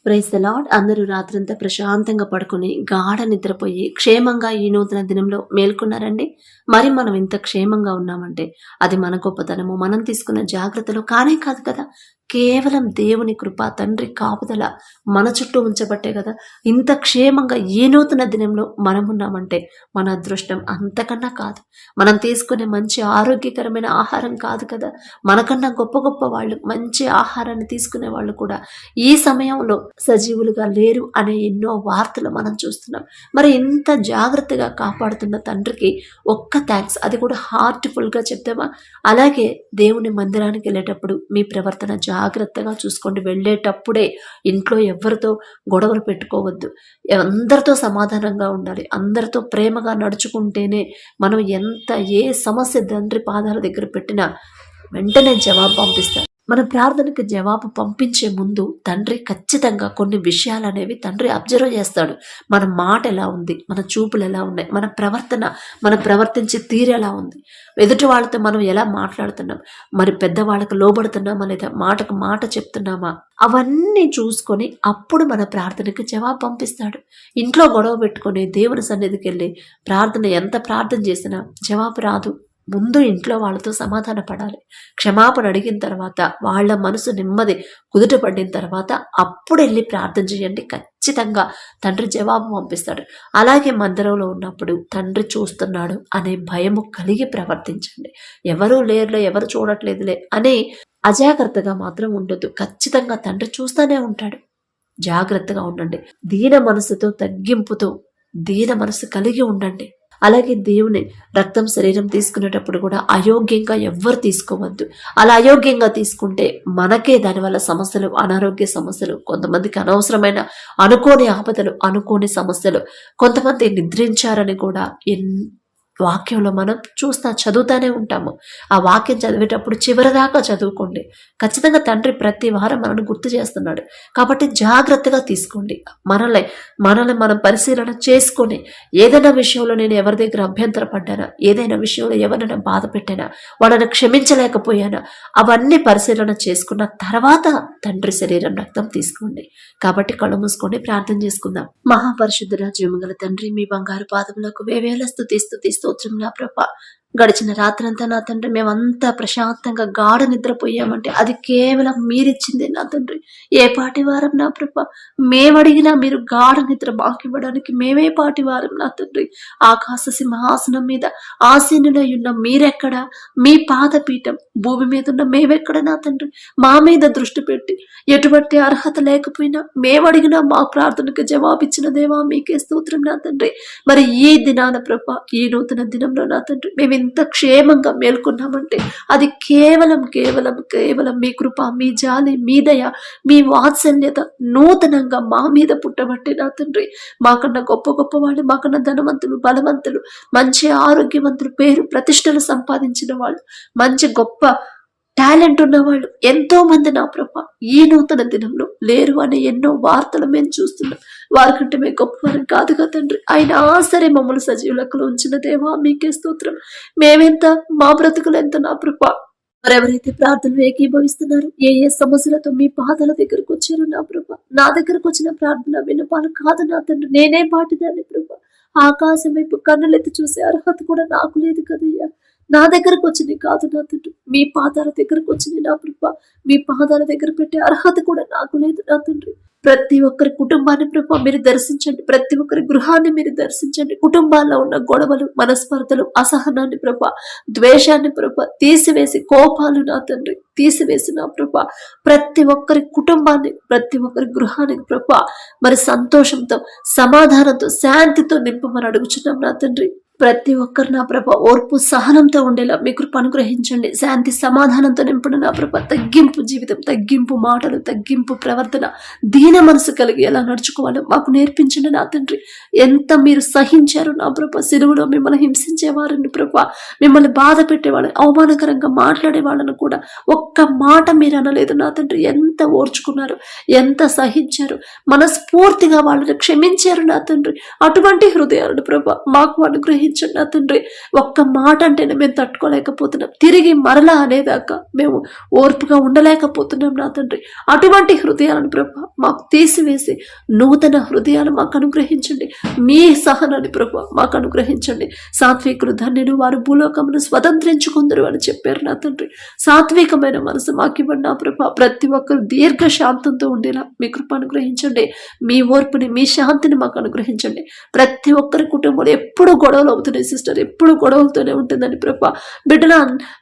Praise the lord. అందరూ రాత్రంతా ప్రశాంతంగా పడుకుని గాఢ నిద్రపోయి క్షేమంగా ఈ నూతన దినంలో మేల్కొన్నారండి. మరి మనం ఇంత క్షేమంగా ఉన్నామంటే అది మన గొప్పతనము, మనం తీసుకున్న జాగ్రత్తలు కానే కాదు కదా. కేవలం దేవుని కృప, తండ్రి కాపుదల మన చుట్టూ ఉంచబట్టే కదా ఇంత క్షేమంగా ఈ నూతన దినంలో మనం ఉన్నామంటే మన అదృష్టం అంతకన్నా కాదు. మనం తీసుకునే మంచి ఆరోగ్యకరమైన ఆహారం కాదు కదా. మనకన్నా గొప్ప గొప్ప వాళ్ళు, మంచి ఆహారాన్ని తీసుకునే వాళ్ళు కూడా ఈ సమయంలో సజీవులుగా లేరు అనే ఎన్నో వార్తలు మనం చూస్తున్నాం. మరి ఇంత జాగ్రత్తగా కాపాడుతున్న తండ్రికి ఒక్క థ్యాంక్స్, అది కూడా హార్ట్ఫుల్గా చెప్తామా? అలాగే దేవుని మందిరానికి వెళ్ళేటప్పుడు మీ ప్రవర్తన జాగ్రత్తగా చూసుకోండి. వెళ్ళేటప్పుడే ఇంట్లో ఎవరితో గొడవలు పెట్టుకోవద్దు, అందరితో సమాధానంగా ఉండాలి, అందరితో ప్రేమగా నడుచుకుంటేనే మనం ఏ సమస్య తండ్రి పాదాల దగ్గర పెట్టినా వెంటనే జవాబు పంపిస్తారు. మన ప్రార్థనకి జవాబు పంపించే ముందు తండ్రి ఖచ్చితంగా కొన్ని విషయాలు అనేవి తండ్రి అబ్జర్వ్ చేస్తాడు. మన మాట ఎలా ఉంది, మన చూపులు ఎలా ఉన్నాయి, మన ప్రవర్తన, మనం ప్రవర్తించే తీరు ఎలా ఉంది, ఎదుటి వాళ్ళతో మనం ఎలా మాట్లాడుతున్నాం, మరి పెద్దవాళ్ళకు లోబడుతున్నామా లేదా, మాటకు మాట చెప్తున్నామా, అవన్నీ చూసుకొని అప్పుడు మన ప్రార్థనకి జవాబు పంపిస్తాడు. ఇంట్లో గొడవ పెట్టుకొని దేవుని సన్నిధికి వెళ్ళి ఎంత ప్రార్థన చేసినా జవాబు రాదు. ముందు ఇంట్లో వాళ్ళతో సమాధాన పడాలి. క్షమాపణ అడిగిన తర్వాత వాళ్ళ మనసు నెమ్మది కుదుట పడిన తర్వాత అప్పుడు వెళ్ళి ప్రార్థన చేయండి. ఖచ్చితంగా తండ్రి జవాబు పంపిస్తాడు. అలాగే మందిరంలో ఉన్నప్పుడు తండ్రి చూస్తున్నాడు అనే భయము కలిగి ప్రవర్తించండి. ఎవరూ లేరులే, ఎవరు చూడట్లేదులే అనే అజాగ్రత్తగా మాత్రం ఉండొద్దు. ఖచ్చితంగా తండ్రి చూస్తూనే ఉంటాడు. జాగ్రత్తగా ఉండండి. దీన మనసుతో, తగ్గింపుతో, దీన మనసు కలిగి ఉండండి. అలాగే దేవుని రక్తం శరీరం తీసుకునేటప్పుడు కూడా అయోగ్యంగా ఎవ్వరు తీసుకోవద్దు. అలా అయోగ్యంగా తీసుకుంటే మనకే దానివల్ల సమస్యలు, అనారోగ్య సమస్యలు, కొంతమందికి అనవసరమైన అనుకోని ఆపదలు, అనుకోని సమస్యలు, కొంతమంది నిద్రించారని కూడా వాక్యంలో మనం చదువుతానే ఉంటాము. ఆ వాక్యం చదివేటప్పుడు చివరిదాకా చదువుకోండి. ఖచ్చితంగా తండ్రి ప్రతి వారం మనల్ని గుర్తు చేస్తున్నాడు. కాబట్టి జాగ్రత్తగా తీసుకోండి. మనల్ని మనం పరిశీలన చేసుకొని, ఏదైనా విషయంలో నేను ఎవరి దగ్గర అభ్యంతర పడ్డానా, ఏదైనా విషయంలో ఎవరైనా బాధ పెట్టానా, వాళ్ళని క్షమించలేకపోయానా, అవన్నీ పరిశీలన చేసుకున్న తర్వాత తండ్రి శరీరం రక్తం తీసుకోండి. కాబట్టి కళ్ళు మూసుకొని ప్రార్థన చేసుకుందాం. మహాపరిశుద్ధుడా, జీవగల తండ్రి, మీ బంగారు పాదములకు వేవేల స్తుతి స్తోత్రం నా ప్రభా. గడిచిన రాత్రంతా నా తండ్రి మేమంతా ప్రశాంతంగా గాఢ నిద్రపోయామంటే అది కేవలం మీరిచ్చిందే నా తండ్రి. ఏ పాటి వారం నా ప్రభా, మేమడిగినా మీరు గాఢ నిద్ర మాకివ్వడానికి మేమే పాటి వారం నా తండ్రి. ఆకాశ సింహాసనం మీద ఆసీనులై ఉన్న మీరెక్కడ, మీ పాదపీఠం భూమి మీద ఉన్న మేమెక్కడ నా తండ్రి. మా మీద దృష్టి పెట్టి ఎటువంటి అర్హత లేకపోయినా మేమడిగినా మా ప్రార్థనకు జవాబిచ్చిన దేవా మీకే స్తోత్రం నా తండ్రి. మరి ఈ దినాన ప్రభా, ఈ నూతన దినంలో నా తండ్రి మేము ఇంత క్షేమంగా మేల్కొన్నామంటే అది కేవలం కేవలం కేవలం మీ కృప, మీ జాలి, మీ దయ, మీ వాత్సల్యత నూతనంగా మా మీద పుట్టబట్టి నా తండ్రి. మాకన్నా గొప్ప గొప్ప వాళ్ళు, మాకన్నా ధనవంతులు, బలవంతులు, మంచి ఆరోగ్యవంతులు, పేరు ప్రతిష్టలు సంపాదించిన వాళ్ళు, మంచి గొప్ప టాలెంట్ ఉన్నవాళ్ళు ఎంతో మంది నా ప్రభా ఈ నూతన దినంలో లేరు అనే ఎన్నో వార్తలు మేము చూస్తున్నాం. వారికంటే మేము గొప్పవారం కాదుగా తండ్రి. అయినా సరే మమ్మల్ని సజీవులకు ఉంచిన దేవా మీకే స్తోత్రం. మేమెంత, మా బ్రతుకులు ఎంత నా ప్రభా. మరెవరైతే ప్రార్థనలు ఏకీభవిస్తున్నారు, ఏ సమస్యలతో మీ పాదాల దగ్గరకు వచ్చారో నా ప్రభా, నా దగ్గరకు వచ్చిన ప్రార్థన వినపాలు కాదు నా తండ్రి. నేనే పాటిదాన్ని ప్రభా. ఆకాశం వైపు కన్నులెత్తి చూసే అర్హత కూడా నాకు లేదు కదయ్యా. నా దగ్గరకు వచ్చింది కాదు నా తండ్రి, మీ పాదాల దగ్గరకు వచ్చింది నా ప్రభా. మీ పాదాల దగ్గర పెట్టే అర్హత కూడా నాకు లేదు నా తండ్రి. ప్రతి ఒక్కరి కుటుంబాన్ని ప్రభా మీరు దర్శించండి. ప్రతి ఒక్కరి గృహాన్ని మీరు దర్శించండి. కుటుంబాల్లో ఉన్న గొడవలు, మనస్పర్ధలు, అసహనాన్ని ప్రభా, ద్వేషాన్ని ప్రభా తీసివేసి, కోపాలు నా తండ్రి తీసివేసి నా ప్రభా ప్రతి ఒక్కరి కుటుంబాన్ని, ప్రతి ఒక్కరి గృహానికి ప్రభా మరి సంతోషంతో, సమాధానంతో, శాంతితో నింపమని అడుగుచున్నాం నా తండ్రి. ప్రతి ఒక్కరు నా ప్రభ ఓర్పు, సహనంతో ఉండేలా మీ కృప అనుగ్రహించండి. శాంతి, సమాధానంతో నింపండి నా ప్రభ. తగ్గింపు జీవితం, తగ్గింపు మాటలు, తగ్గింపు ప్రవర్తన, దీన మనసు కలిగి ఎలా నడుచుకోవాలో మాకు నేర్పించండి నా తండ్రి. ఎంత మీరు సహించారు నా ప్రభ. సిలువలో మిమ్మల్ని హింసించేవారిని ప్రభ, మిమ్మల్ని బాధ పెట్టేవాళ్ళని, అవమానకరంగా మాట్లాడేవాళ్ళను కూడా ఒక్క మాట మీరు అనలేదు నా తండ్రి. ఎంత ఓర్చుకున్నారు, ఎంత సహించారు, మనస్ఫూర్తిగా వాళ్ళని క్షమించారు నా తండ్రి. అటువంటి హృదయాలను ప్రభ మాకు అనుగ్రహించారు. అనుగ్రహించండి నా తండ్రి. ఒక్క మాట అంటేనే మేము తట్టుకోలేకపోతున్నాం, తిరిగి మరలా అనేదాకా మేము ఓర్పుగా ఉండలేకపోతున్నాం నా తండ్రి. అటువంటి హృదయాలను ప్రభా మాకు తీసివేసి నూతన హృదయాలు మాకు అనుగ్రహించండి. మీ సహనాన్ని ప్రభా మాకు అనుగ్రహించండి. సాత్వికులు ధన్యులు, వారు భూలోకమును స్వతంత్రించుకుందరు అని చెప్పారు నా తండ్రి. సాత్వికమైన మనసు మాకు ఇవ్వండి నా ప్రభా. ప్రతి ఒక్కరు దీర్ఘ శాంతంతో ఉండేలా మీ కృప అనుగ్రహించండి. మీ ఓర్పుని, మీ శాంతిని మాకు అనుగ్రహించండి. ప్రతి ఒక్కరి కుటుంబంలో ఎప్పుడు గొడవలు అవుతున్నాయి సిస్టర్, ఎప్పుడు గొడవలతోనే ఉంటుందని ప్రభా. బిడ్డల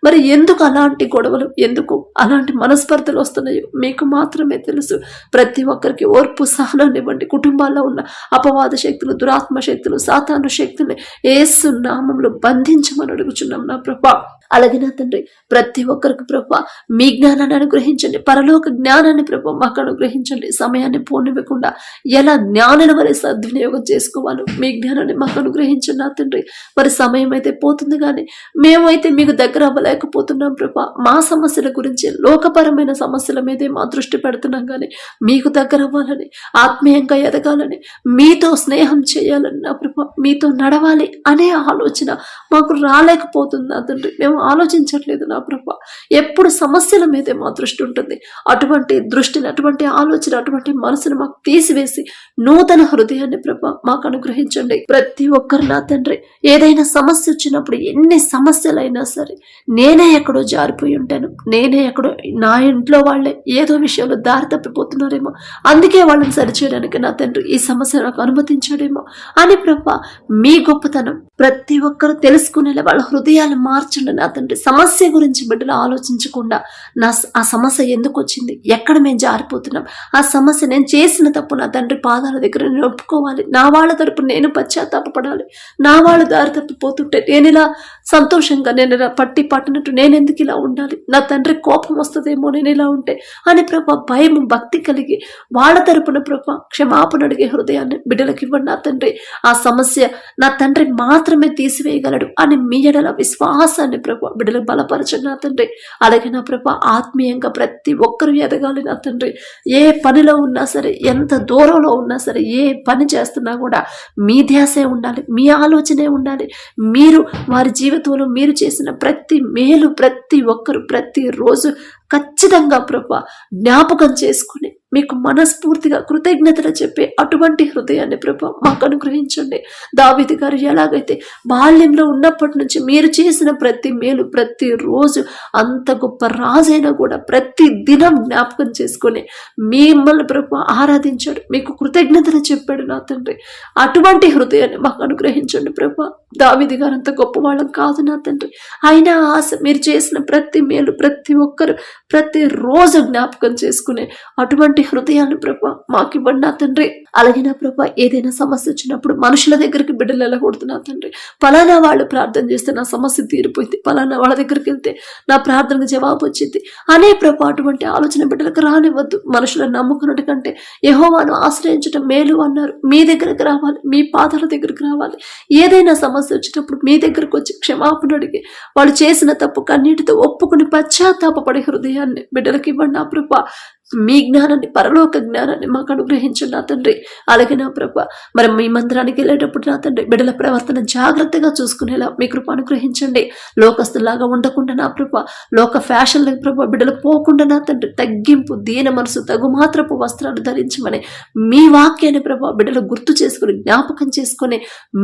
మరి ఎందుకు అలాంటి గొడవలు, ఎందుకు అలాంటి మనస్పర్ధలు వస్తున్నాయో మీకు మాత్రమే తెలుసు. ప్రతి ఒక్కరికి ఓర్పు సహనాన్ని ఇవ్వండి. కుటుంబాల్లో ఉన్న అపవాద శక్తులు, దురాత్మ శక్తులు, సాతాను శక్తుల్ని యేసు నామములో బంధించమని అడుగుచున్నాం నా ప్రభా. అలాగే నా తండ్రి ప్రతి ఒక్కరికి ప్రభా మీ జ్ఞానాన్ని అనుగ్రహించండి. పరలోక జ్ఞానాన్ని ప్రభా మాకు అనుగ్రహించండి. సమయాన్ని పోనివ్వకుండా ఎలా జ్ఞానాన్ని మరి సద్వినియోగం చేసుకోవాలో మీ జ్ఞానాన్ని మాకు అనుగ్రహించండి నా తండ్రి. మరి సమయం అయితే పోతుంది కానీ మేమైతే మీకు దగ్గర అవ్వలేకపోతున్నాం ప్రభా. మా సమస్యల గురించి, లోకపరమైన సమస్యల మీదే మా దృష్టి పెడుతున్నాం కానీ మీకు దగ్గర అవ్వాలని, ఆత్మీయంగా ఎదగాలని, మీతో స్నేహం చేయాలని నా ప్రభా, మీతో నడవాలి అనే ఆలోచన మాకు రాలేకపోతుంది నా తండ్రి. మేము ఆలోచించట్లేదు నా ప్రభా. ఎప్పుడు సమస్యల మీదే మా దృష్టి ఉంటుంది. అటువంటి దృష్టిని, అటువంటి ఆలోచన, అటువంటి మనసును మాకు తీసివేసి నూతన హృదయాన్ని ప్రభా మాకు అనుగ్రహించండి. ప్రతి ఒక్కరు నా తండ్రి ఏదైనా సమస్య వచ్చినప్పుడు, ఎన్ని సమస్యలైనా సరే నేనే ఎక్కడో జారిపోయి ఉంటాను, నేనే ఎక్కడో, నా ఇంట్లో వాళ్ళే ఏదో విషయంలో దారి తప్పిపోతున్నారేమో, అందుకే వాళ్ళని సరిచేయడానికి నా తండ్రి ఈ సమస్య నాకు అనుమతించాడేమో అని ప్రభా మీ గొప్పతనం ప్రతి ఒక్కరు తెలుసుకునేలా వాళ్ళ హృదయాలు మార్చండి నా తండ్రి. సమస్య గురించి బిడ్డలు ఆలోచించకుండా ఆ సమస్య ఎందుకు వచ్చింది, ఎక్కడ మేము జారిపోతున్నాం, ఆ సమస్య నేను చేసిన తప్పు నా తండ్రి పాదాల దగ్గర నేను ఒప్పుకోవాలి, నా వాళ్ళ తరపు నేను పశ్చాత్తాపడాలి, నా వాళ్ళు దారి తప్పిపోతుంటే నేను ఇలా సంతోషంగా, నేను ఇలా పట్టినట్టు నేను ఎందుకు ఇలా ఉండాలి, నా తండ్రి కోపం వస్తుందేమో నేను ఇలా ఉంటే అని ప్రభా భయం, భక్తి కలిగి వాళ్ళ తరపున ప్రభా క్షమాపణ అడిగే హృదయాన్ని బిడ్డలకు ఇవ్వండి నా తండ్రి. ఆ సమస్య నా తండ్రి మాత్రమే తీసివేయగలడు అని మీ ఎడల విశ్వాసాన్ని ప్రభా బిడ్డలకు బలపరచండి నా తండ్రి. అలాగే నా ప్రభా ఆత్మీయంగా ప్రతి ఒక్కరు ఎదగాలి నా తండ్రి. ఏ పనిలో ఉన్నా సరే, ఎంత దూరంలో ఉన్నా సరే, ఏ పని చేస్తున్నా కూడా మీ ధ్యాసే ఉండాలి, మీ ఆలోచనే ఉండాలి. మీరు వారి జీవితంలో మీరు చేసిన ప్రతి మేలు ప్రతి ఒక్కరు ప్రతిరోజు ఖచ్చితంగా ప్రభా జ్ఞాపకం చేసుకుని మీకు మనస్ఫూర్తిగా కృతజ్ఞతలు చెప్పే అటువంటి హృదయాన్ని ప్రభా మాకు అనుగ్రహించండి. దావీదు గారు ఎలాగైతే బాల్యంలో ఉన్నప్పటి నుంచి మీరు చేసిన ప్రతి మేలు ప్రతిరోజు అంత గొప్ప రాజైనా కూడా ప్రతి దినం జ్ఞాపకం చేసుకొని మిమ్మల్ని ప్రభా ఆరాధించాడు, మీకు కృతజ్ఞతలు చెప్పాడు నా తండ్రి. అటువంటి హృదయాన్ని మాకు అనుగ్రహించండి ప్రభా. దావీదు గారు అంత గొప్పవాళ్ళం కాదు నా తండ్రి, అయినా ఆశ మీరు చేసిన ప్రతి మేలు ప్రతి ఒక్కరు ప్రతిరోజు జ్ఞాపకం చేసుకునే అటువంటి హృదయాన్ని ప్రభా మాకు ఇవ్వండి నా తండ్రి. అలాగే నా ప్రభా ఏదైనా సమస్య వచ్చినప్పుడు మనుషుల దగ్గరికి బిడ్డలు వెళ్ళకూడదు నా తండ్రి. పలానా వాళ్ళు ప్రార్థన చేస్తే నా సమస్య తీరిపోయింది, పలానా వాళ్ళ దగ్గరికి వెళ్తే నా ప్రార్థనకు జవాబు వచ్చింది అనే ప్రభా అటువంటి ఆలోచన బిడ్డలకు రానివ్వద్దు. మనుషులను నమ్ముకున్నట్టు కంటే యెహోవాను ఆశ్రయించడం మేలు అన్నారు. మీ దగ్గరికి రావాలి, మీ పాదాల దగ్గరికి రావాలి. ఏదైనా సమస్య వచ్చినప్పుడు మీ దగ్గరకు వచ్చి క్షమాపణ అడిగి వాళ్ళు చేసిన తప్పు కన్నీటితో ఒప్పుకుని పశ్చాత్తాపపడే హృదయాన్ని బిడ్డలకు ఇవ్వండి నా ప్రభా. మీ జ్ఞానాన్ని, పరలోక జ్ఞానాన్ని మాకు అనుగ్రహించండి నా తండ్రి. అలాగే నా ప్రభా మరి మీ మందిరానికి వెళ్ళేటప్పుడు నా తండ్రి బిడ్డల ప్రవర్తన జాగ్రత్తగా చూసుకునేలా మీ కృప అనుగ్రహించండి. లోకస్తులాగా ఉండకుండా నా ప్రభా, లోక ఫ్యాషన్లకు ప్రభా బిడ్డలు పోకుండా నా తండ్రి తగ్గింపు, దీన మనసు, తగుమాత్రపు వస్త్రాలు ధరించమని మీ వాక్యాన్ని ప్రభా బిడ్డలు గుర్తు చేసుకుని జ్ఞాపకం చేసుకుని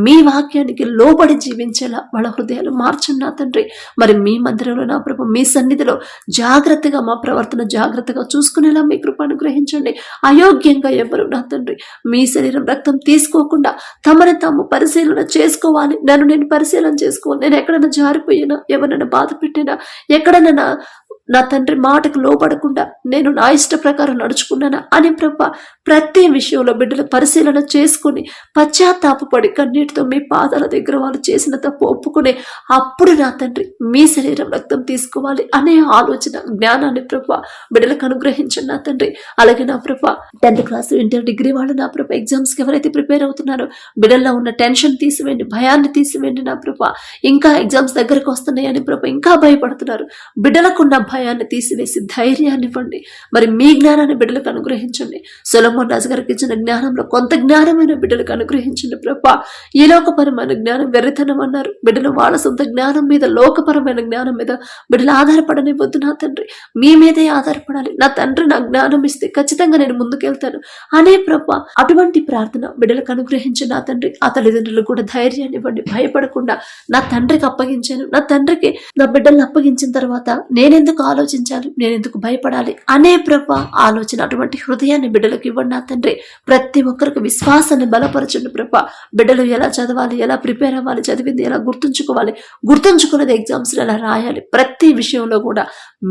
మీ వాక్యానికి లోబడి జీవించేలా వాళ్ళ హృదయాలు మార్చండి నా తండ్రి. మరి మీ మందిరంలో నా ప్రభా మీ సన్నిధిలో జాగ్రత్తగా మా ప్రవర్తన జాగ్రత్తగా చూసుకునేలా మీ కృప అనుగ్రహించండి. అయోగ్యంగా ఎవరు నా తండ్రి మీ శరీరం రక్తం తీసుకోకుండా తమని తాము పరిశీలన చేసుకోవాలి. నన్ను నేను పరిశీలన చేసుకోవాలి. నేను ఎక్కడైనా జారిపోయినా, ఎవరైనా బాధ పెట్టినా, ఎక్కడైనా నా తండ్రి మాటకు లోబడకుండా నేను నా ఇష్ట ప్రకారం నడుచుకున్నానా అని ప్రభా ప్రతి విషయంలో బిడ్డలు పరిశీలన చేసుకుని పశ్చాత్తాపడి కన్నీటితో మీ పాదాల దగ్గర వాళ్ళు చేసిన తప్పు ఒప్పుకునే అప్పుడు నా తండ్రి మీ శరీరం రక్తం తీసుకోవాలి అనే ఆలోచన, జ్ఞానాన్ని ప్రభా బిడ్డలకు అనుగ్రహించండి నా తండ్రి. అలాగే నా ప్రభా 10th క్లాస్, ఇంటర్, డిగ్రీ వాళ్ళు నా ప్రభా ఎగ్జామ్స్కి ఎవరైతే ప్రిపేర్ అవుతున్నారో బిడ్డల్లో ఉన్న టెన్షన్ తీసివేయండి, భయాన్ని తీసివేయండి నా ప్రభా. ఇంకా ఎగ్జామ్స్ దగ్గరకు వస్తున్నాయని ప్రభా ఇంకా భయపడుతున్నారు. బిడ్డలకున్న భయం భయాన్ని తీసివేసి ధైర్యాన్ని ఇవ్వండి. మరి మీ జ్ఞానాన్ని బిడ్డలకు అనుగ్రహించండి. సొలొమోన్ రాజు గారికి ఇచ్చిన జ్ఞానంలో కొంత జ్ఞానమైన బిడ్డలకు అనుగ్రహించండి ప్రభా. ఈ లోకపరమైన జ్ఞానం వెర్రితనం అన్నారు. బిడ్డలు వాళ్ళ సొంత జ్ఞానం మీద, లోకపరమైన జ్ఞానం మీద బిడ్డలు ఆధారపడనివ్వద్దు నా తండ్రి. మీ మీదే ఆధారపడాలి. నా తండ్రి నా జ్ఞానం ఇస్తే ఖచ్చితంగా నేను ముందుకెళ్తాను అనే ప్రభా. అటువంటి ప్రార్థన బిడ్డలకు అనుగ్రహించి నా తండ్రి. ఆ తల్లిదండ్రులకు కూడా ధైర్యాన్ని ఇవ్వండి. భయపడకుండా నా తండ్రికి అప్పగించాను, నా తండ్రికి నా బిడ్డలను అప్పగించిన తర్వాత నేనెందుకు ఆలోచించాలి, నేనెందుకు భయపడాలి అనే ప్రభా ఆలోచన, అటువంటి హృదయాన్ని బిడ్డలకు ఇవ్వండి నా తండ్రి. ప్రతి ఒక్కరికి విశ్వాసాన్ని బలపరచండి ప్రభా. బిడ్డలు ఎలా చదవాలి, ఎలా ప్రిపేర్ అవ్వాలి, చదివింది ఎలా గుర్తుంచుకోవాలి, గుర్తుంచుకున్నది ఎగ్జామ్స్ ఎలా రాయాలి, ప్రతి విషయంలో కూడా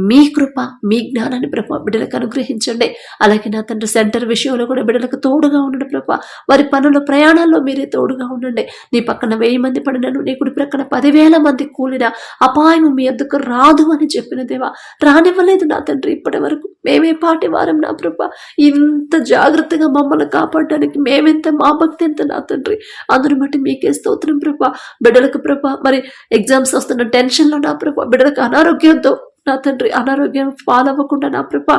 మీ కృప, మీ జ్ఞానాన్ని ప్రభా బిడ్డలకు అనుగ్రహించండి. అలాగే నా తండ్రి సెంటర్ విషయంలో కూడా బిడ్డలకు తోడుగా ఉండండి ప్రభా. వారి పనుల ప్రయాణాల్లో మీరే తోడుగా ఉండండి. నీ పక్కన 1000 మంది పడినను, నీ కుడి ప్రక్కన 10,000 మంది కూలిన అపాయం మీ ఎద్దుకు రాదు అని చెప్పిన దేవా, రానివ్వలేదు నా తండ్రి. ఇప్పటి వరకు మేమే పాటి వారం నా ప్రభా. ఇంత జాగ్రత్తగా మమ్మల్ని కాపాడడానికి మేమెంత, మా భక్తి ఎంత నా తండ్రి. అందుని బట్టి మీకే స్తోత్రం ప్రభా. బిడ్డలకు ప్రభా మరి ఎగ్జామ్స్ వస్తున్న టెన్షన్లో నా ప్రభా, బిడ్డలకు అనారోగ్యంతో నా తండ్రి అనారోగ్యం పాలవ్వకుండా నా ప్రభా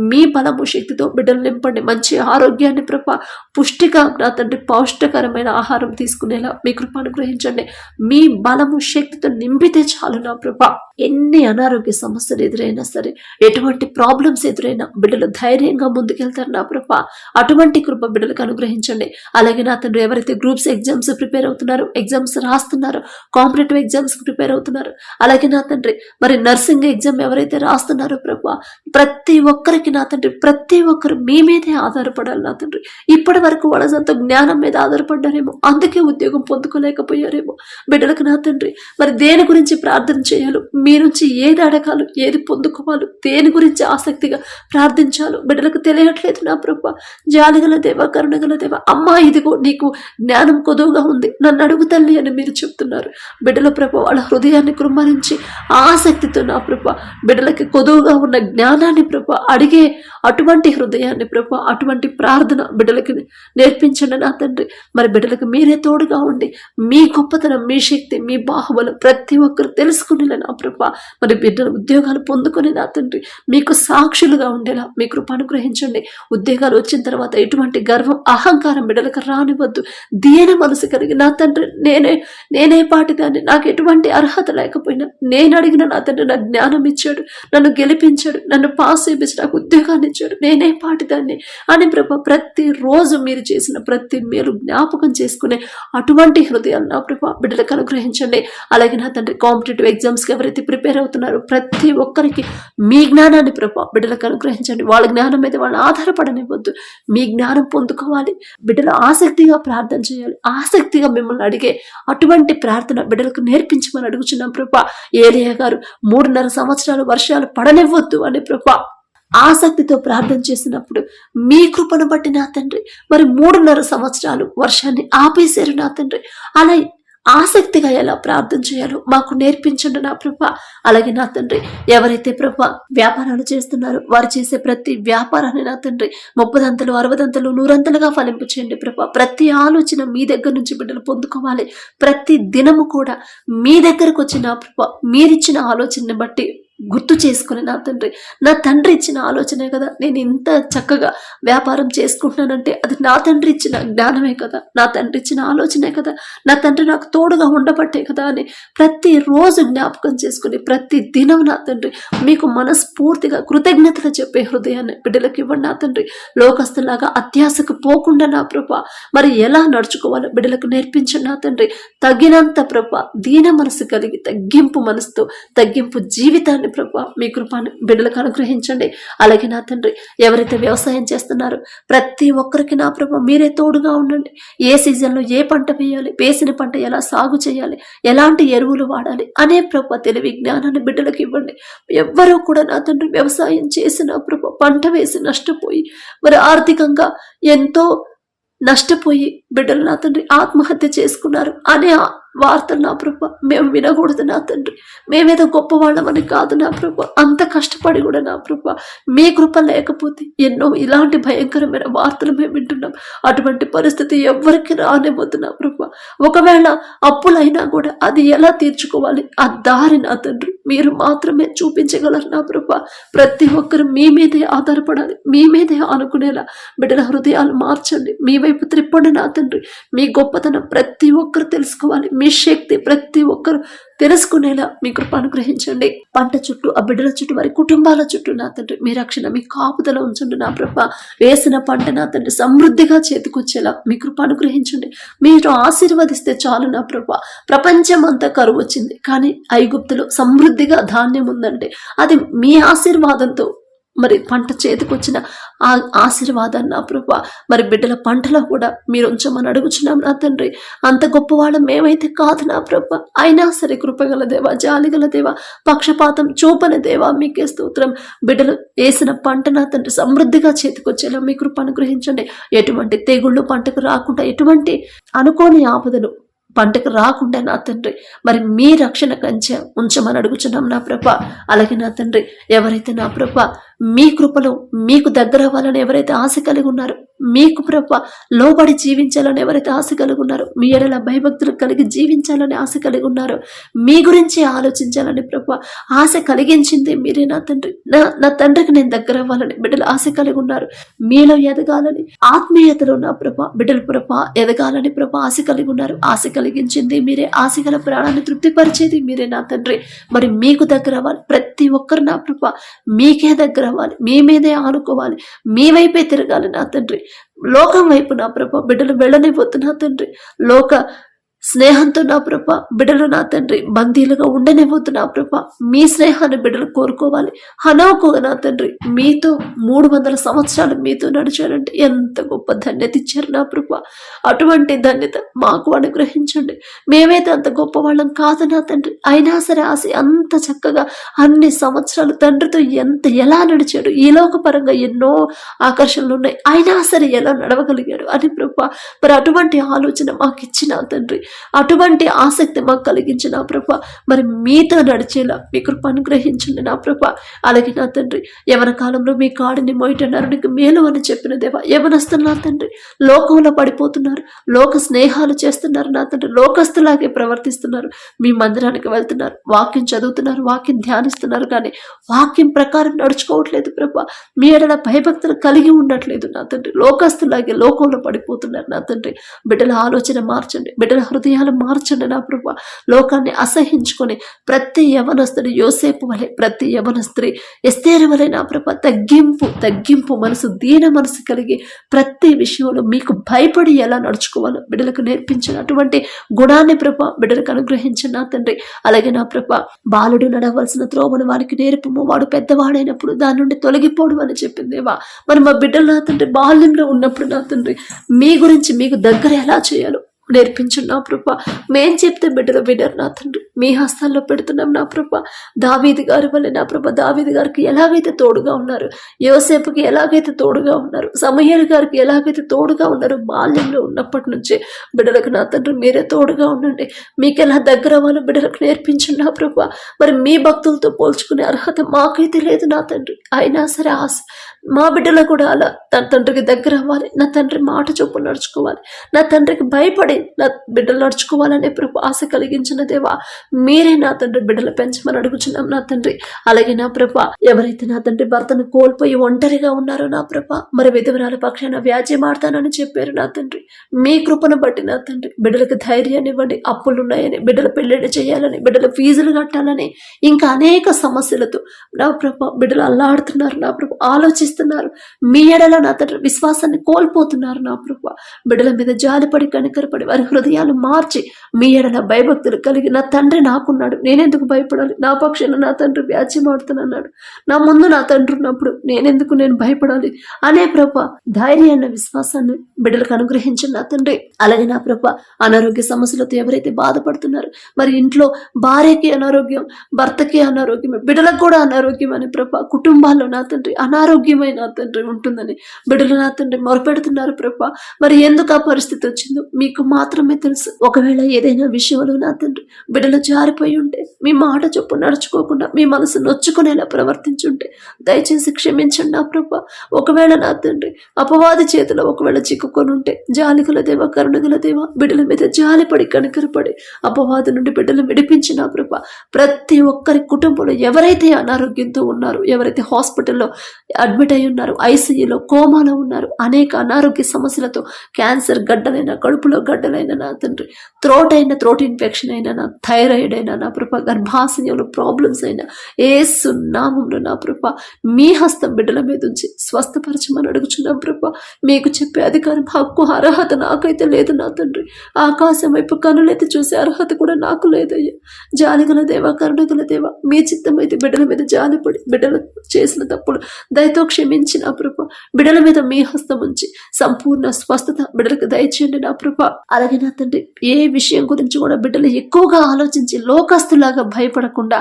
మీ బలము శక్తితో బిడ్డలు నింపండి. మంచి ఆరోగ్యాన్ని ప్రభా, పుష్టిగా నా తండ్రి పౌష్టికరమైన ఆహారం తీసుకునేలా మీ కృప అనుగ్రహించండి. మీ బలము శక్తితో నింపితే చాలు నా ప్రభా. ఎన్ని అనారోగ్య సమస్యలు ఎదురైనా సరే, ఎటువంటి ప్రాబ్లమ్స్ ఎదురైనా బిడ్డలు ధైర్యంగా ముందుకెళ్తారు నా ప్రభా. అటువంటి కృప బిడ్డలకు అనుగ్రహించండి. అలాగే నా తండ్రి ఎవరైతే గ్రూప్స్ ఎగ్జామ్స్ ప్రిపేర్ అవుతున్నారో, ఎగ్జామ్స్ రాస్తున్నారో, కాంపిటేటివ్ ఎగ్జామ్స్ ప్రిపేర్ అవుతున్నారు, అలాగే నా తండ్రి మరి నర్సింగ్ ఎగ్జామ్ ఎవరైతే రాస్తున్నారో ప్రభా, ప్రతి ఒక్కరికి నా తండ్రి, ప్రతి ఒక్కరు మీ మీదే ఆధారపడాలి నా తండ్రి. ఇప్పటి వరకు వాళ్ళ సొంత జ్ఞానం మీద ఆధారపడ్డారేమో, అందుకే ఉద్యోగం పొందుకోలేకపోయారేమో. బిడ్డలకు నా తండ్రి మరి దేని గురించి ప్రార్థన చేయాలో, మీ నుంచి ఏది అడగాలో, ఏది పొందుకోవాలో, దేని గురించి ఆసక్తిగా ప్రార్థించాలో బిడ్డలకు తెలియట్లేదు నా ప్రభా. జాలిగల దేవ, కరుణగల దేవ, అమ్మా ఇదిగో నీకు జ్ఞానం కొదువుగా ఉంది, నన్ను అడుగు తల్లి అని మీరు చెప్తున్నారు. బిడ్డల ప్రభా వాళ్ళ హృదయాన్ని కుమ్మరించి ఆసక్తితో నా ప్రభా బిడ్డలకి కొదువుగా ఉన్న జ్ఞానాన్ని ప్రభా అడిగే అటువంటి హృదయాన్ని ప్రభా, అటువంటి ప్రార్థన బిడ్డలకి నేర్పించండి నా తండ్రి. మరి బిడ్డలకు మీరే తోడుగా ఉండి మీ గొప్పతనం, మీ శక్తి, మీ బాహుబలం ప్రతి ఒక్కరు తెలుసుకునేలా నా ప్రభా మరి బిడ్డలు ఉద్యోగాలు పొందుకొని నా తండ్రి మీకు సాక్షులుగా ఉండేలా మీ కృప అనుగ్రహించండి. ఉద్యోగాలు వచ్చిన తర్వాత ఎటువంటి గర్వం, అహంకారం బిడ్డలకు రానివద్దు. దీన మనసు కలిగి నా తండ్రి నేనే పాటిదాన్ని, నాకు ఎటువంటి అర్హత లేకపోయినా నేను అడిగిన నా తండ్రి నా జ్ఞానం ఇచ్చాడు, నన్ను గెలిపించాడు, నన్ను పాస్ చేయించి నాకు ఉద్యోగాన్ని ఇచ్చాడు, నేనే పాటిదాన్ని అని ప్రభా ప్రతిరోజు మీరు చేసిన ప్రతి మేలు జ్ఞాపకం చేసుకునే అటువంటి హృదయాలు నా ప్రభా బిడ్డలకు అనుగ్రహించండి. అలాగే నా తండ్రి కాంపిటేటివ్ ఎగ్జామ్స్కి ఎవరైతే ప్రిపేర్ అవుతున్నారో ప్రతి ఒక్కరికి మీ జ్ఞానాన్ని ప్రభా బిడ్డలకు అనుగ్రహించండి. వాళ్ళ జ్ఞానం మీద వాళ్ళు ఆధారపడనివ్వద్దు. మీ జ్ఞానం పొందుకోవాలి. బిడ్డలు ఆసక్తిగా ప్రార్థన చేయాలి, ఆసక్తిగా మిమ్మల్ని అడిగే అటువంటి ప్రార్థన బిడ్డలకు నేర్పించమని అడుగుచున్నాం ప్రభా. ఏలియా గారు 3.5 సంవత్సరాలు వర్షాలు పడనివ్వద్దు అని ప్రభా ఆసక్తితో ప్రార్థన చేసినప్పుడు మీ కృపను బట్టి నా తండ్రి మరి 3.5 సంవత్సరాలు వర్షాన్ని ఆపేశారు నా తండ్రి. అలా ఆసక్తిగా ఎలా ప్రార్థన చేయాలో మాకు నేర్పించండి నా ప్రభా. అలాగే నా తండ్రి ఎవరైతే ప్రభా వ్యాపారాలు చేస్తున్నారో వారు చేసే ప్రతి వ్యాపారాన్ని నా తండ్రి 30 60 100 ఫలింపు చేయండి ప్రభా. ప్రతి ఆలోచన మీ దగ్గర నుంచి బిడ్డలు పొందుకోవాలి. ప్రతి దినము కూడా మీ దగ్గరకు వచ్చిన ప్రభా మీరిచ్చిన ఆలోచనని బట్టి గుర్తు చేసుకుని నా తండ్రి ఇచ్చిన ఆలోచనే కదా నేను ఇంత చక్కగా వ్యాపారం చేసుకుంటున్నానంటే అది నా తండ్రి ఇచ్చిన జ్ఞానమే కదా, నా తండ్రి ఇచ్చిన ఆలోచనే కదా, నా తండ్రి నాకు తోడుగా ఉండబట్టే కదా అని ప్రతిరోజు జ్ఞాపకం చేసుకుని ప్రతి దినం నా తండ్రి మీకు మనస్ఫూర్తిగా కృతజ్ఞతలు చెప్పే హృదయాన్ని బిడ్డలకు ఇవ్వండి నా తండ్రి. లోకస్తులాగా అత్యాశకు పోకుండా నా ప్రభా మరి ఎలా నడుచుకోవాలో బిడ్డలకు నేర్పించండి నా తండ్రి. తగినంత ప్రభా దీన మనసు కలిగి తగ్గింపు మనసుతో తగ్గింపు జీవితాన్ని ప్రభా మీ కృపాను బిడ్డలకు అనుగ్రహించండి. అలాగే నా తండ్రి ఎవరైతే వ్యవసాయం చేస్తున్నారో ప్రతి ఒక్కరికి నా ప్రభా మీరే తోడుగా ఉండండి. ఏ సీజన్లో ఏ పంట వేయాలి, వేసిన పంట ఎలా సాగు చేయాలి, ఎలాంటి ఎరువులు వాడాలి అనే ప్రభా తెలివి జ్ఞానాన్ని బిడ్డలకు ఇవ్వండి. ఎవ్వరూ కూడా నా తండ్రి వ్యవసాయం చేసిన ప్రభా పంట వేసి నష్టపోయి మరి ఆర్థికంగా ఎంతో నష్టపోయి బిడ్డలు నా తండ్రి ఆత్మహత్య చేసుకున్నారు అనే వార్తలు నా ప్రభ మేము వినకూడదు నా తండ్రి. మేమేదో గొప్ప వాళ్ళమని కాదు నా ప్రభ, అంత కష్టపడి కూడా నా ప్రభ మీ కృప లేకపోతే ఎన్నో ఇలాంటి భయంకరమైన వార్తలు మేము వింటున్నాం. అటువంటి పరిస్థితి ఎవరికి రానివ్వద్దు నా ప్రభ. ఒకవేళ అప్పులైనా కూడా అది ఎలా తీర్చుకోవాలి ఆ దారి నా తండ్రి మీరు మాత్రమే చూపించగలరు నా ప్రభ. ప్రతి ఒక్కరు మీ మీదే ఆధారపడాలి, మీ మీదే అనుకునేలా బిడ్డల హృదయాలు మార్చండి, మీ వైపు త్రిప్పండి నా తండ్రి. మీ గొప్పతనం ప్రతి ఒక్కరు తెలుసుకోవాలి, మీ శక్తి ప్రతి ఒక్కరు తెలుసుకునేలా మీ కృప అనుగ్రహించండి. పంట చుట్టూ ఆ బిడ్డల చుట్టూ వారి కుటుంబాల చుట్టూ నా తండ్రి మీ రక్షణ మీ కాపుదల ఉంచండి నా ప్రభ. వేసిన పంట నా తండ్రి సమృద్ధిగా చేతికొచ్చేలా మీ కృప అనుగ్రహించండి. మీరు ఆశీర్వదిస్తే చాలు నా ప్రభ. ప్రపంచం అంతా కరువు వచ్చింది కానీ ఐగుప్తులో సమృద్ధిగా ధాన్యం ఉందంటే అది మీ ఆశీర్వాదంతో మరి పంట చేతికొచ్చిన ఆ ఆశీర్వాదాన్ని నా ప్రభ మరి బిడ్డల పంటలో కూడా మీరు ఉంచమని అడుగుచున్నాం నా తండ్రి. అంత గొప్పవాళ్ళం మేమైతే కాదు నా ప్రభ, అయినా సరే కృపగల దేవా, జాలిగల దేవా, పక్షపాతం చూపని దేవా మీకే స్తోత్రం. బిడ్డలు వేసిన పంట నా తండ్రి సమృద్ధిగా చేతికొచ్చేలా మీ కృప అనుగ్రహించండి. ఎటువంటి తెగుళ్ళు పంటకు రాకుండా, ఎటువంటి అనుకోని ఆపదలు పంటకు రాకుండా నా తండ్రి మరి మీ రక్షణ కంచె ఉంచమని అడుగుచున్నాం నా ప్రభ. అలాగే నా తండ్రి ఎవరైతే నా ప్రభ మీ కృపలో మీకు దగ్గర అవ్వాలని ఎవరైతే ఆశ కలిగి ఉన్నారో, మీకు ప్రభ లోబడి జీవించాలని ఎవరైతే ఆశ కలిగి ఉన్నారో, మీ ఎడల భయభక్తులు కలిగి జీవించాలని ఆశ కలిగి ఉన్నారో, మీ గురించి ఆలోచించాలని ప్రభ ఆశ కలిగించింది మీరే నా తండ్రి. నా తండ్రికి నేను దగ్గర అవ్వాలని బిడ్డలు ఆశ కలిగి ఉన్నారు. మీలో ఎదగాలని ఆత్మీయతలో నా ప్రభ బిడ్డలు ప్రభ ఎదగాలని ప్రభ ఆశ కలిగి ఉన్నారు. ఆశ కలిగించింది మీరే, ఆశ గల ప్రాణాన్ని తృప్తిపరిచేది మీరే నా తండ్రి. మరి మీకు దగ్గర అవ్వాలి ప్రతి ఒక్కరు నా ప్రభ, మీకే దగ్గర అవ్వాలి, మీ మీదే ఆనుకోవాలి, మీ వైపే తిరగాలి నా తండ్రి. లోకం వైపు నా ప్రభ బిడ్డలు వెళ్ళనివ్వద్దు నా తండ్రి. లోక స్నేహంతో నా ప్రభ బిడ్డలు నా తండ్రి బందీలుగా ఉండనివ్వద్దు నా ప్రభ. మీ స్నేహాన్ని బిడ్డలు కోరుకోవాలి. హనోకుగా నా తండ్రి మీతో 300 సంవత్సరాలు మీతో నడిచారంటే ఎంత గొప్ప ధన్యత ఇచ్చారు నా ప్రభ. అటువంటి ధన్యత మాకు అనుగ్రహించండి. మేమైతే అంత గొప్ప వాళ్ళం కాదు నా తండ్రి, అయినా సరే ఆశ అంత చక్కగా అన్ని సంవత్సరాలు తండ్రితో ఎలా నడిచాడు, ఈ లోకపరంగా ఎన్నో ఆకర్షణలు ఉన్నాయి, అయినా సరే ఎలా నడవగలిగాడు అని ప్రభ. మరి అటువంటి ఆలోచన మాకు ఇచ్చిన తండ్రి, అటువంటి ఆసక్తి మాకు కలిగించిన ప్రభ మరి మీతో నడిచేలా మీ కృప అనుగ్రహించండి నా ప్రభ. అలాగే నా తండ్రి యవన కాలంలో మీ కాడిని మోయటన్నారు నీకు మేలు అని చెప్పిన దేవా, యవనస్తులు నా తండ్రి లోకంలో పడిపోతున్నారు, లోక స్నేహాలు చేస్తున్నారు నా తండ్రి, లోకస్తులాగే ప్రవర్తిస్తున్నారు. మీ మందిరానికి వెళ్తున్నారు, వాక్యం చదువుతున్నారు, వాక్యం ధ్యానిస్తున్నారు, కానీ వాక్యం ప్రకారం నడుచుకోవట్లేదు ప్రభ. మీ ఎడల భయభక్తులు కలిగి ఉండట్లేదు నా తండ్రి, లోకస్తులాగే లోకంలో పడిపోతున్నారు నా తండ్రి. బిడ్డల ఆలోచన మార్చండి, బిడ్డల హృదయాలు మార్చండి నా ప్రభ. లోకాన్ని అసహించుకొని ప్రతి యవనస్తుడు యోసేపు వలె, ప్రతి యవనస్త్రీ ఎస్తేరు వలె నా ప్రభ తగ్గింపు మనసు, దీన మనసు కలిగి ప్రతి విషయంలో మీకు భయపడి ఎలా నడుచుకోవాలో బిడ్డలకు నేర్పించిన అటువంటి గుణాన్ని ప్రభ బిడ్డలకు అనుగ్రహించిన నా తండ్రి. అలాగే నా ప్రభ బాలుడు నడవలసిన త్రోవను వారికి నేర్పము, వాడు పెద్దవాడైనప్పుడు దాని నుండి తొలగిపోవడం అని చెప్పిందేవా. మరి మా బిడ్డలు నా తండ్రి బాల్యంలో ఉన్నప్పుడు నా తండ్రి మీ గురించి మీకు దగ్గర ఎలా చేయాలో నేర్పించండి నా ప్రభ. మేం చెప్తే బిడ్డలు వినరు నా తండ్రి, మీ హస్తాల్లో పెడుతున్నాం నా ప్రభ. దావీదు గారి వల్ల నా ప్రభ దావీదు గారికి ఎలాగైతే తోడుగా ఉన్నారు, యోసేపుకి ఎలాగైతే తోడుగా ఉన్నారు, సమూయేలు గారికి ఎలాగైతే తోడుగా ఉన్నారు, బాల్యంలో ఉన్నప్పటి నుంచే బిడ్డలకు నా తండ్రి మీరే తోడుగా ఉండండి. మీకు ఎలా దగ్గర అవ్వాలో బిడ్డలకు నేర్పించండి నా ప్రభ. మరి మీ భక్తులతో పోల్చుకునే అర్హత మాకైతే లేదు నా తండ్రి, అయినా సరే ఆశ మా బిడ్డలు కూడా అలా తన తండ్రికి దగ్గర అవ్వాలి, నా తండ్రి మాట చొప్పున నడుచుకోవాలి, నా తండ్రికి భయపడి నా బిడ్డలు నడుచుకోవాలనే ప్రభు ఆశ కలిగించిన దేవా మీరే నా తండ్రి బిడ్డలు పెంచమని అడుగుచున్నాం నా తండ్రి. అలాగే నా ప్రభ ఎవరైతే నా తండ్రి భర్తను కోల్పోయి ఒంటరిగా ఉన్నారో నా ప్రభ, మరి విధవరాల పక్షాన వ్యాజ్యమాడతానని చెప్పారు నా తండ్రి. మీ కృపను బట్టి నా తండ్రి బిడ్డలకు ధైర్యాన్ని ఇవ్వండి. అప్పులున్నాయని, బిడ్డల పెళ్లిళ్ళు చేయాలని, బిడ్డల ఫీజులు కట్టాలని, ఇంకా అనేక సమస్యలతో నా ప్రభ బిడ్డలు అల్లాడుతున్నారు నా ప్రభ, ఆలోచిస్తున్నారు. మీ ఎడల నా తండ్రి విశ్వాసాన్ని కోల్పోతున్నారు నా ప్రభ. బిడ్డల మీద జాలిపడి కనికరపడి వారి హృదయాలు మార్చి మీ ఎడల భయభక్తులు కలిగి నా తండ్రి తండ్రి నాకున్నాడు, నేనెందుకు భయపడాలి? నా పక్షాన నా తండ్రి వ్యాజ్యమాడుతానన్నాడు. నా ముందు నా తండ్రి ఉన్నప్పుడు నేను భయపడాలి అనే ప్రభా ధైర్యాన్ని, విశ్వాసాన్ని బిడ్డలకు అనుగ్రహించండి నా తండ్రి. అలాగే నా ప్రభా అనారోగ్య సమస్యలతో ఎవరైతే బాధపడుతున్నారో, మరి ఇంట్లో భార్యకి అనారోగ్యం, భర్తకి అనారోగ్యం, బిడ్డలకు కూడా అనారోగ్యం అని ప్రభా, కుటుంబాల్లో నా తండ్రి అనారోగ్యమైన నా తండ్రి ఉంటుందని బిడ్డలు నా తండ్రి మొరపెడుతున్నారు ప్రభా. మరి ఎందుకు ఆ పరిస్థితి వచ్చిందో మీకు మాత్రమే తెలుసు. ఒకవేళ ఏదైనా విషయంలో నా తండ్రి బిడ్డలు జారిపోయి ఉంటే, మీ మాట చొప్పు నడుచుకోకుండా మీ మనసు నొచ్చుకునేలా ప్రవర్తించుంటే దయచేసి క్షమించండి నా ప్రభా. ఒకవేళ నా తండ్రి అపవాది చేతిలో ఒకవేళ చిక్కుకొని ఉంటే, జాలిగల దేవ, కరుణగల దేవ, బిడ్డల మీద జాలిపడి కనికరపడి అపవాది నుండి బిడ్డలు విడిపించిన ప్రభా. ప్రతి ఒక్కరి కుటుంబంలో ఎవరైతే అనారోగ్యంతో ఉన్నారో, ఎవరైతే హాస్పిటల్లో అడ్మిట్ అయి ఉన్నారు, ఐసీయూలో, కోమాలో ఉన్నారు, అనేక అనారోగ్య సమస్యలతో, క్యాన్సర్ గడ్డలైన, కడుపులో గడ్డలైన నా తండ్రి, థ్రోట్ ఇన్ఫెక్షన్ అయినా, నా థైరాయిడ్ అయినా నా ప్రభా, గర్భాశయంలో ప్రాబ్లమ్స్ అయినా యేసు నామములో నా ప్రభా మీ హస్తం బిడ్డల మీద ఉంచి స్వస్థపరచమని అడుగుచున్నాం ప్రభా. మీకు చెప్పే అధికారం, హక్కు, అర్హత నాకైతే లేదు నా తండ్రి. ఆకాశం వైపు కనులైతే చూసే అర్హత కూడా నాకు లేదయ్యా. జాలిగల దేవ, కరుణగల దేవ, మీ చిత్తం అయితే బిడ్డల మీద జాలిపడి బిడ్డలు చేసిన తప్పులు దయతో క్షమించి నా ప్రభా, బిడ్డల మీద మీ హస్తం ఉంచి సంపూర్ణ స్వస్థత బిడ్డలకు దయచేయండి నా ప్రభా. అలాగే నా తండ్రి ఏ విషయం గురించి కూడా బిడ్డలు ఎక్కువగా ఆలోచించి లోకస్తులాగా భయపడకుండా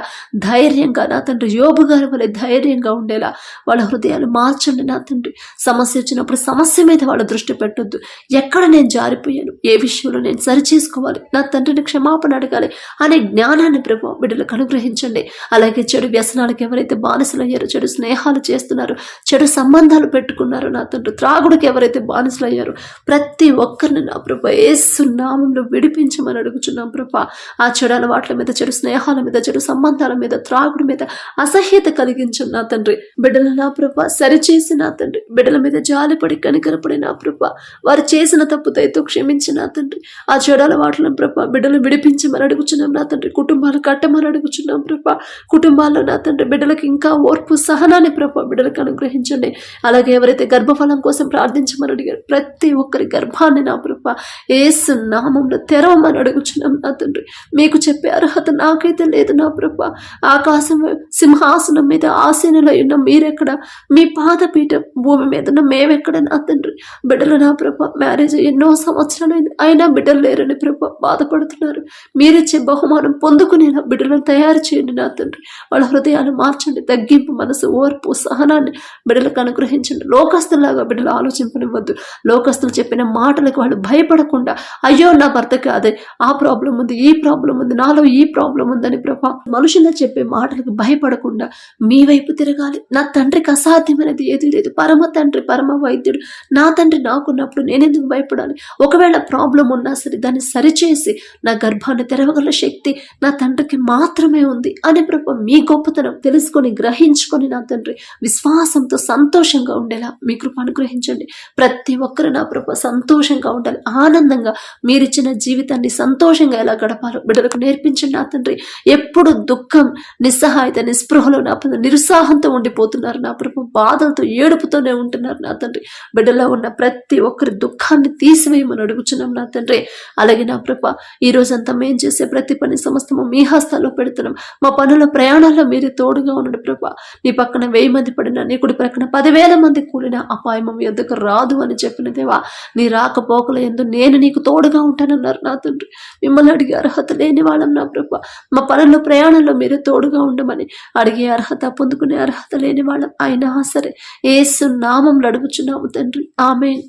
ధైర్యంగా నా తండ్రి యోబు గారి వలె ధైర్యంగా ఉండేలా వాళ్ళ హృదయాలు మార్చండి నా తండ్రి. సమస్య వచ్చినప్పుడు సమస్య మీద వాళ్ళ దృష్టి పెట్టొద్దు. ఎక్కడ నేను జారిపోయాను, ఏ విషయంలో నేను సరి చేసుకోవాలి, నా తండ్రిని క్షమాపణ అడగాలి అనే జ్ఞానాన్ని ప్రభు బిడ్డలకు అనుగ్రహించండి. అలాగే చెడు వ్యసనాలకు ఎవరైతే బానిసలయ్యారో, చెడు స్నేహాలు చేస్తున్నారో, చెడు సంబంధాలు పెట్టుకున్నారో నా తండ్రి, త్రాగుడికి ఎవరైతే బానిసలయ్యారో ప్రతి ఒక్కరిని నా ప్రభు యేసు నామములో విడిపించమని అడుగుచున్నాం ప్రభా. ఆ చెడు అలవాట్ల మీద, చెడు స్నేహాల మీద, చెడు సంబంధాల మీద, త్రాగుడి మీద అసహ్యత కలిగించండి నా తండ్రి. బిడ్డల నా ప్రభా సరిచేసి నా తండ్రి, బిడ్డల మీద జాలిపడి కనికరపడి నా ప్రభా వారు చేసిన తప్పు దయతో క్షమించి నా తండ్రి. ఆ చెడు అలవాట్లను ప్రభా బిడ్డలు విడిపించమని అడుగుచున్నాం నా తండ్రి. కుటుంబాలు కట్టమని అడుగుచున్నాం ప్రభా. కుటుంబాల్లో నా తండ్రి బిడ్డలకు ఇంకా ఓర్పు, సహనాన్ని ప్రభా బిడ్డలకు అనుగ్రహించండి. అలాగే ఎవరైతే గర్భఫలం కోసం ప్రార్థించమని అడిగారు ప్రతి ఒక్కరి గర్భాన్ని నా ప్రభా యేసు నామములో తెరవమని అడుగుచున్నాం నా తండ్రి. మీకు చెప్పే అర్హత నాకైతే లేదు నా ప్రభా. ఆకాశం సింహాసనం మీద ఆసీనులై ఉన్న మీరెక్కడ, మీ పాదపీఠం భూమి మీద ఉన్న మేమెక్కడ నా తండ్రి. బిడ్డలు నా ప్రభా మ్యారేజ్ ఎన్నో సంవత్సరాలైంది, అయినా బిడ్డలు లేరని ప్రభా బాధపడుతున్నారు. మీరిచ్చే బహుమానం పొందుకునేలా బిడ్డలను తయారు చేయండి నా తండ్రి. వాళ్ళ హృదయాలు మార్చండి. తగ్గింపు మనసు, ఓర్పు, సహనాన్ని బిడ్డలకు అనుగ్రహించండి. లోకస్తులాగా బిడ్డలు ఆలోచింపనివ్వద్దు. లోకస్తులు చెప్పిన మాటలకు వాళ్ళు భయపడకుండా, అయ్యో నా భర్తకి అదే ఆ ప్రాబ్లం ఉంది, ఈ ప్రాబ్లం ఉంది, నాలో ఈ ప్రాబ్లం ఉందని ప్రభా మనుషుల్లో చెప్పే మాటలకు భయపడకుండా మీ వైపు తిరగాలి. నా తండ్రికి అసాధ్యమైనది ఏదీ లేదు. పరమ తండ్రి, పరమ వైద్యుడు నా తండ్రి నాకున్నప్పుడు నేనెందుకు భయపడాలి? ఒకవేళ ప్రాబ్లం ఉన్నా సరే దాన్ని సరిచేసి నా గర్భాన్ని తెరవగల శక్తి నా తండ్రికి మాత్రమే ఉంది అని ప్రభా మీ గొప్పతనం తెలుసుకొని, గ్రహించుకొని నా తండ్రి విశ్వాసంతో సంతోషంగా ఉండేలా మీ కృప అనుగ్రహించండి. ప్రతి ఒక్కరు నా ప్రభా సంతోషంగా ఉండాలి, ఆనందంగా మీరిచ్చిన జీవితాన్ని సంతోషంగా ఎలా గడపాలో బిడ్డలకు నేర్పించండి నా తండ్రి. ఎప్పుడు దుఃఖం, నిస్సహాయత, నిస్పృహలో నా నిరుత్సాహంతో ఉండిపోతున్నారు నా ప్రభు, బాధలతో ఏడుపుతోనే ఉంటున్నారు నా తండ్రి. బిడ్డలో ఉన్న ప్రతి ఒక్కరి దుఃఖాన్ని తీసివేయమని అడుగుచున్నాం నా తండ్రి. అలాగే నా ప్రభ ఈ రోజంతా మేం చేసే ప్రతి పని సమస్తము మీ హస్తాల్లో పెడుతున్నాం. మా పనుల ప్రయాణాల్లో మీరే తోడుగా ఉండండి ప్రభ. నీ పక్కన 1000 మంది పడినా, నీ కుడి ప్రక్కన 10,000 మంది కూలినా అపాయం మీ వద్దకు రాదు అని చెప్పిన దేవా, నీ రాకపోకల యందు నేను నీకు తోడుగా ఉంటానన్నారు నా తండ్రి. మిమ్మల్ని అడిగే అర్హత లేని వాళ్ళం నా ప్రభ. మా పనుల ప్రయాణంలో మీరే తోడుగా ఉండమని అడిగే అర్హత, పొందుకునే అర్హత లేని వాళ్ళం అయినా సరే యేసు నామంలో అడుగుచున్నాము తండ్రి. ఆమేన్.